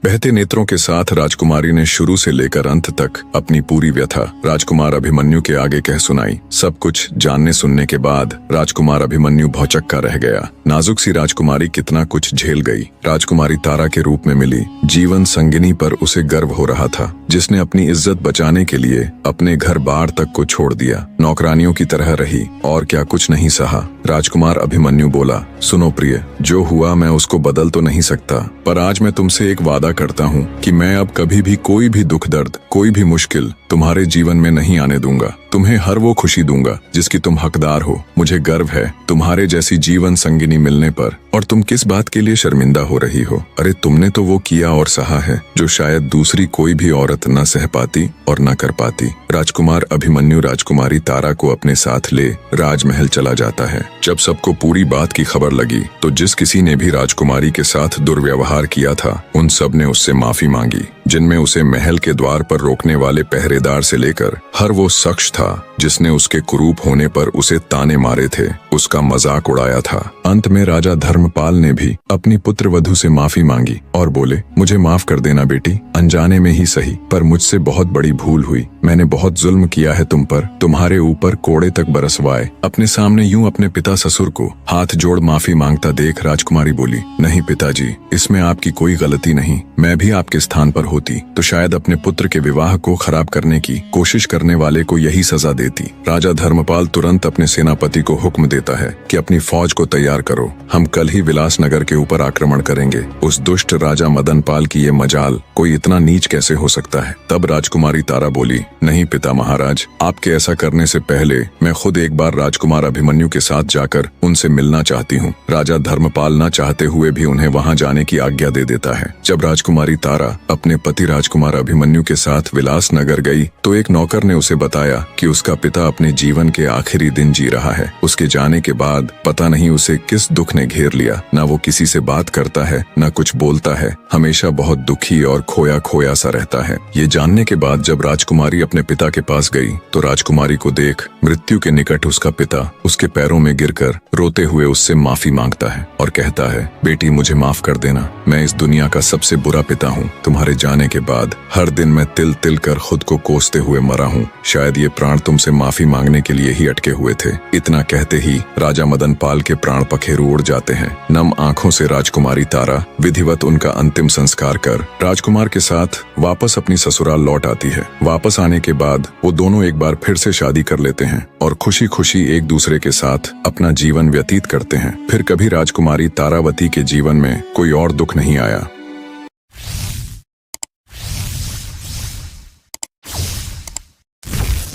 बहते नेत्रों के साथ राजकुमारी ने शुरू से लेकर अंत तक अपनी पूरी व्यथा राजकुमार अभिमन्यु के आगे कह सुनाई। सब कुछ जानने सुनने के बाद राजकुमार अभिमन्यु भौचक्का रह गया। नाजुक सी राजकुमारी कितना कुछ झेल गई। राजकुमारी तारा के रूप में मिली जीवन संगिनी पर उसे गर्व हो रहा था, जिसने अपनी इज्जत बचाने के लिए अपने घर बार तक को छोड़ दिया, नौकरानियों की तरह रही और क्या कुछ नहीं सहा। राजकुमार अभिमन्यु बोला, सुनो प्रिय, जो हुआ मैं उसको बदल तो नहीं सकता, पर आज मैं तुमसे एक वादा करता हूँ कि मैं अब कभी भी कोई भी दुख दर्द, कोई भी मुश्किल तुम्हारे जीवन में नहीं आने दूंगा। तुम्हें हर वो खुशी दूंगा जिसकी तुम हकदार हो। मुझे गर्व है तुम्हारे जैसी जीवन संगिनी मिलने पर। और तुम किस बात के लिए शर्मिंदा हो रही हो? अरे तुमने तो वो किया और सहा है जो शायद दूसरी कोई भी औरत न सह पाती और न कर पाती। राजकुमार अभिमन्यु राजकुमारी तारा को अपने साथ ले राजमहल चला जाता है। जब सबको पूरी बात की खबर लगी तो जिस किसी ने भी राजकुमारी के साथ दुर्व्यवहार किया था उन सब ने उससे माफी मांगी, जिनमें उसे महल के द्वार पर रोकने वाले पहरेदार से लेकर हर वो शख्स था जिसने उसके कुरूप होने पर उसे ताने मारे थे, उसका मजाक उड़ाया था। अंत में राजा धर्मपाल ने भी अपनी पुत्र वधू से माफी मांगी और बोले, मुझे माफ कर देना बेटी, अनजाने में ही सही, पर मुझसे बहुत बड़ी भूल हुई। मैंने बहुत जुल्म किया है तुम पर, तुम्हारे ऊपर कोड़े तक बरसवाए। अपने सामने यूं अपने पिता ससुर को हाथ जोड़ माफी मांगता देख राजकुमारी बोली, नहीं पिताजी, इसमें आपकी कोई गलती नहीं। मैं भी आपके स्थान पर होती तो शायद अपने पुत्र के विवाह को खराब करने की कोशिश करने वाले को यही सजा देती। राजा धर्मपाल तुरंत अपने सेनापति को हुक्म देता है कि अपनी फौज को तैयार करो, हम कल ही विलासनगर के ऊपर आक्रमण करेंगे। उस दुष्ट राजा मदनपाल की ये मजाल, कोई इतना नीच कैसे हो सकता है? तब राजकुमारी तारा बोली, नहीं पिता महाराज, आपके ऐसा करने से पहले मैं खुद एक बार राजकुमार अभिमन्यु के साथ जाकर उनसे मिलना चाहती हूँ। राजा धर्मपाल न चाहते हुए भी उन्हें वहाँ जाने की आज्ञा दे देता है। जब राजकुमारी तारा अपने पति राजकुमार अभिमन्यु के साथ विलासनगर गई तो एक नौकर ने उसे बताया कि उसका पिता अपने जीवन के आखिरी दिन जी रहा है। उसके जाने के बाद पता नहीं उसे किस दुख ने घेर लिया, न वो किसी से बात करता है न कुछ बोलता है, हमेशा बहुत दुखी और खोया खोया सा रहता है। ये जानने के बाद जब राजकुमारी अपने पिता के पास गई तो राजकुमारी को देख मृत्यु के निकट उसका पिता उसके पैरों में गिरकर रोते हुए उससे माफी मांगता है और कहता है, बेटी मुझे माफ कर देना, मैं इस दुनिया का सबसे बुरा पिता हूँ। तुम्हारे जाने के बाद हर दिन मैं तिल तिल कर खुद को कोसते हुए मरा हूँ। शायद ये प्राण तुमसे माफी मांगने के लिए ही अटके हुए थे। इतना कहते ही राजा मदनपाल के प्राण पखेरु उड़ जाते हैं। नम आंखों से राजकुमारी तारा विधिवत उनका अंतिम संस्कार कर राजकुमार के साथ वापस अपनी ससुराल लौट आती है। वापस आने के बाद वो दोनों एक बार फिर से शादी कर लेते हैं और खुशी खुशी एक दूसरे के साथ अपना जीवन व्यतीत करते हैं। फिर कभी राजकुमारी तारावती के जीवन में कोई और दुख नहीं आया।